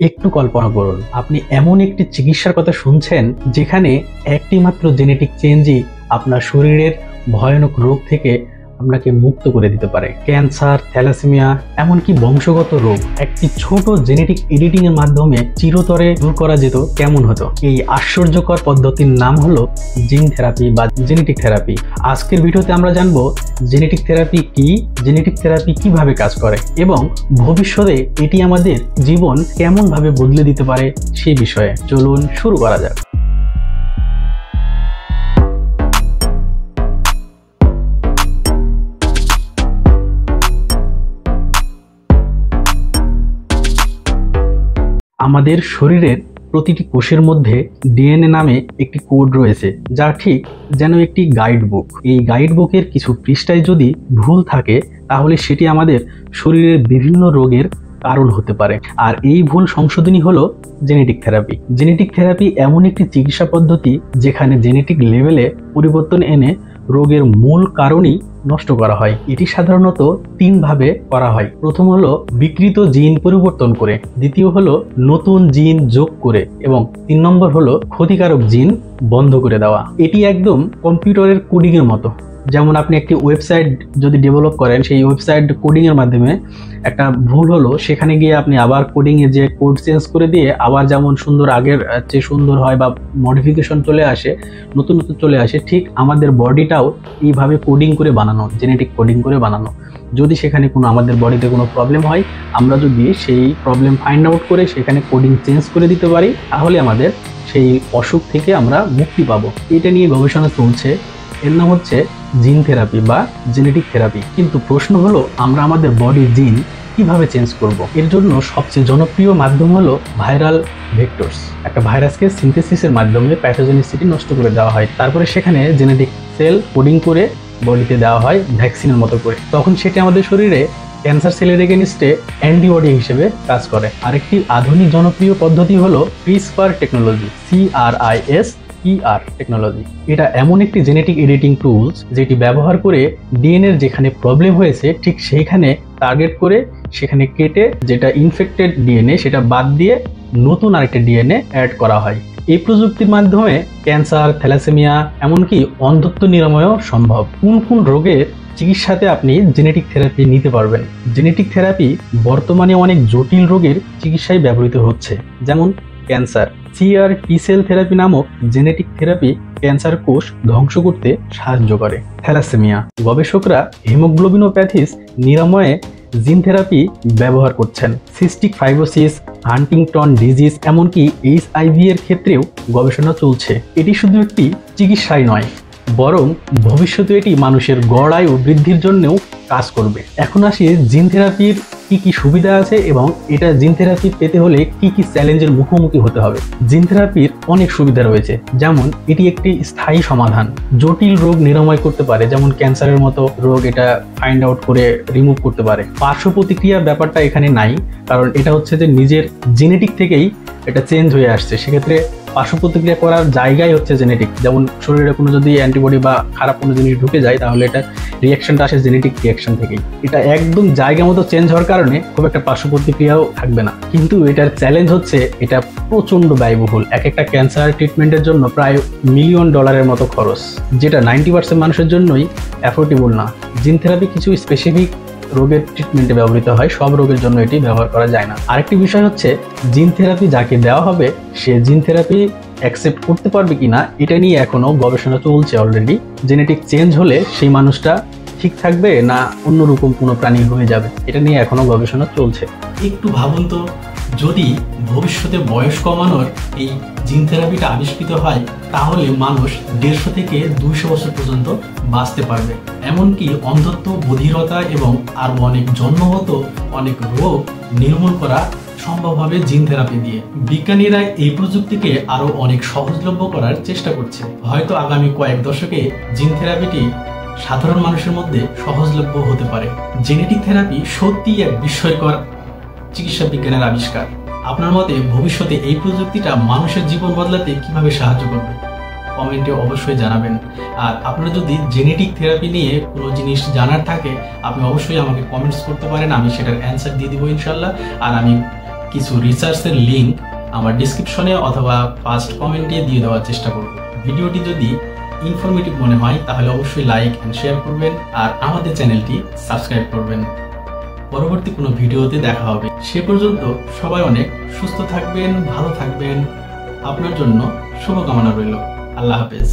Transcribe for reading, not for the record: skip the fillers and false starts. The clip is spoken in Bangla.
একটু কল্পনা করুন, আপনি এমন একটি চিকিৎসার কথা শুনছেন যেখানে একটি মাত্র জেনেটিক চেঞ্জই আপনার শরীরের ভয়ানক রোগ থেকে আপনাকে মুক্ত করে দিতে পারে। ক্যান্সার, থ্যালাসেমিয়া, এমনকি বংশগত রোগ একটি ছোট জেনেটিক এডিটিং এর মাধ্যমে চিরতরে দূর করা যেত কেমন হতো। এই আশ্চর্যকর পদ্ধতির নাম হলো জিন থেরাপি বা জেনেটিক থেরাপি। আজকের ভিডিওতে আমরা জানবো জেনেটিক থেরাপি কি, জেনেটিক থেরাপি কিভাবে কাজ করে এবং ভবিষ্যতে এটি আমাদের জীবন কেমন ভাবে বদলে দিতে পারে সেই বিষয়ে। চলুন শুরু করা যাক। আমাদের শরীরের প্রতিটি কোষের মধ্যে ডিএনএ নামে একটি কোড রয়েছে, যা ঠিক যেন একটি গাইড বুক। এই গাইড বুকের কিছু পৃষ্ঠায় যদি ভুল থাকে তাহলে সেটি আমাদের শরীরের বিভিন্ন রোগের কারণ হতে পারে। আর এই ভুল সংশোধনী হলো জেনেটিক থেরাপি। জেনেটিক থেরাপি এমন একটি চিকিৎসা পদ্ধতি যেখানে জেনেটিক লেভেলে পরিবর্তন এনে রোগের মূল কারণই নষ্ট করা হয়। এটি সাধারণত তিন ভাবে করা হয়। প্রথম হলো বিকৃত জিন পরিবর্তন করে, দ্বিতীয় হলো নতুন জিন যোগ করে এবং 3 নম্বর হলো ক্ষতিকারক জিন বন্ধ করে দেওয়া। এটি একদম কম্পিউটারের কোডিং এর মতো। যেমন আপনি একটি ওয়েবসাইট যদি ডেভেলপ করেন, সেই ওয়েবসাইট কোডিং এর মাধ্যমে একটা ভুল হলো, সেখানে গিয়ে আপনি আবার কোডিং এ যে কোড চেঞ্জ করে দিয়ে আবার যেমন সুন্দর আগের চেয়ে সুন্দর হয় বা মডিফিকেশন চলে আসে, নতুন নতুন চলে আসে, ঠিক আমাদের বডিটাও এইভাবে কোডিং করে বানানো, জেনেটিক কোডিং করে বানানো। যদি সেখানে কোনো আমাদের বডিতে কোনো প্রবলেম হয়, আমরা যদি সেই প্রবলেম ফাইন্ড আউট করে সেখানে কোডিং চেঞ্জ করে দিতে পারি, তাহলে আমাদের সেই অসুখ থেকে আমরা মুক্তি পাবো। এটা নিয়ে গবেষণা চলছে। এর নাম হচ্ছে জিন থেরাপি বা জেনেটিক থেরাপি। কিন্তু প্রশ্ন হলো, আমরা আমাদের বডির জিন কিভাবে চেঞ্জ করব? এর জন্য সবচেয়ে জনপ্রিয় মাধ্যম হলো ভাইরাল ভেক্টরস। একটা ভাইরাসকে সিনথেসিসের মাধ্যমে প্যাথোজেনিসিটি নষ্ট করে দেওয়া হয়, তারপরে সেখানে জেনেটিক সেল কোডিং করে বডিতে দেওয়া হয় ভ্যাকসিনের মতো করে। তখন সেটি আমাদের শরীরে ক্যান্সার সেলের এগেইনস্টে অ্যান্টিবডি হিসেবে কাজ করে। আরেকটি আধুনিক জনপ্রিয় পদ্ধতি হলো ক্রিসপার টেকনোলজি, CRISPR টেকনোলজি। এটা এমন একটি জেনেটিক এডিটিং টুলস যেটি ব্যবহার করে ডিএনএর যেখানে প্রবলেম হয়েছে ঠিক সেইখানে টার্গেট করে সেখানে কেটে যেটা ইনফেক্টেড ডিএনএ সেটা বাদ দিয়ে নতুন আরেকটা ডিএনএ অ্যাড করা হয়। এই প্রযুক্তির মাধ্যমে ক্যান্সার, থ্যালাসেমিয়া, এমনকি অন্ধত্ব নিরাময়ও সম্ভব। কোন কোন রোগের চিকিৎসাতে আপনি জেনেটিক থেরাপি নিতে পারবেন? জেনেটিক থেরাপি বর্তমানে অনেক জটিল রোগের চিকিৎসায় ব্যবহৃত হচ্ছে, যেমন ক্যান্সার। CRT সেল থেরাপি নামক জেনেটিক থেরাপি ক্যান্সার কোষ ধ্বংস করতে সাহায্য করে। থ্যালাসেমিয়া, গবেষকরা হিমোগ্লোবিনোপ্যাথিস নিরাময়ে জিন থেরাপি ব্যবহার করছেন। সিস্টিক ফাইব্রোসিস, হান্টিংটন ডিজিজ, এমনকি HIV এর ক্ষেত্রেও গবেষণা চলছে। এটি শুধু একটি চিকিৎসাই নয়, বরং ভবিষ্যতে এটি মানুষের গড় আয়ু বৃদ্ধির জন্যও কাজ করবে। এখন আসি জিন থেরাপির কি কি সুবিধা আছে এবং এটা জিন থেরাপি পেতে হলে কি কি চ্যালেঞ্জের মুখোমুখি হতে হবে। জিন থেরাপির অনেক সুবিধা রয়েছে, যেমন এটি একটি স্থায়ী সমাধান। জটিল রোগ নিরাময় করতে পারে, যেমন ক্যান্সারের মতো রোগ এটা ফাইন্ড আউট করে রিমুভ করতে পারে। পার্শ্ব প্রতিক্রিয়ার ব্যাপারটা এখানে নাই, কারণ এটা হচ্ছে যে নিজের জেনেটিক থেকেই এটা চেঞ্জ হয়ে আসছে। সেক্ষেত্রে পার্শ্ব প্রতিক্রিয়া করার জায়গায় হচ্ছে জেনেটিক। যেমন শরীরে কোনো যদি অ্যান্টিবডি বা খারাপ কোনো জিনিস ঢুকে যায়, তাহলে এটা রিয়াকশনটা আসে জেনেটিক রিয়াকশন থেকেই। এটা একদম জায়গা মতো চেঞ্জ হওয়ার কারণে খুব একটা পার্শ্ব প্রতিক্রিয়াও থাকবে না। কিন্তু এটার চ্যালেঞ্জ হচ্ছে এটা প্রচণ্ড ব্যয়বহুল। এক একটা ক্যান্সার ট্রিটমেন্টের জন্য প্রায় $1 মিলিয়ন মতো খরচ, যেটা 90% মানুষের জন্যই অ্যাফোর্ডেবল না। জিন থেরাপি কিছু স্পেসিফিক রোগের ট্রিটমেন্টে ব্যবহৃত হয়, সব রোগের জন্য এটি ব্যবহার করা যায় না। আরেকটি বিষয় হচ্ছে জিন থেরাপি যাকে দেওয়া হবে সে জিন থেরাপি অ্যাকসেপ্ট করতে পারবে কিনা, এটা নিয়ে এখনো গবেষণা চলছে অলরেডি। জেনেটিক চেঞ্জ হলে সেই মানুষটা ঠিক থাকবে না অন্যরকম কোনো প্রাণী হয়ে যাবে, এটা নিয়ে এখনো গবেষণা চলছে। একটু ভাবুন তো, যদি ভবিষ্যতে বয়স কমানোর এই জিন থেরাপিটা আবিষ্কৃত হয়, তাহলে মানুষ 150 থেকে 200 বছর পর্যন্ত বাঁচতে পারবে। এমনকি অন্ধত্ব, বধিরতা এবং আরো অনেক জন্মগত অনেক রোগ নির্মূল করা সম্ভব হবে জিন থেরাপি দিয়ে। বিজ্ঞানীরা এই প্রযুক্তিকে আরো অনেক সহজলভ্য করার চেষ্টা করছে। হয়তো আগামী কয়েক দশকে জিন থেরাপিটি সাধারণ মানুষের মধ্যে সহজলভ্য হতে পারে। জেনেটিক থেরাপি সত্যিই এক বিস্ময়কর চিকিৎসা বিজ্ঞানের আবিষ্কার। আপনার মতে ভবিষ্যতে এই প্রযুক্তিটা মানুষের জীবন বদলাতে কিভাবে সাহায্য করবে? কমেন্টে অবশ্যই জানাবেন। আর আপনারা যদি জেনেটিক থেরাপি নিয়ে কোনো জিনিস জানার থাকে, আপনি অবশ্যই আমাকে কমেন্টস করতে পারেন, আমি সেটার অ্যান্সার দিয়ে দিব ইনশাল্লাহ। আর আমি কিছু রিসার্চের লিঙ্ক আমার ডিসক্রিপশনে অথবা ফার্স্ট কমেন্টে দিয়ে দেওয়ার চেষ্টা করব। ভিডিওটি যদি ইনফরমেটিভ মনে হয় তাহলে অবশ্যই লাইক অ্যান্ড শেয়ার করবেন আর আমাদের চ্যানেলটি সাবস্ক্রাইব করবেন। পরবর্তী কোনো ভিডিওতে দেখা হবে। সে পর্যন্ত সবাই অনেক সুস্থ থাকবেন, ভালো থাকবেন। আপনার জন্য শুভকামনা রইল। আল্লাহ হাফেজ।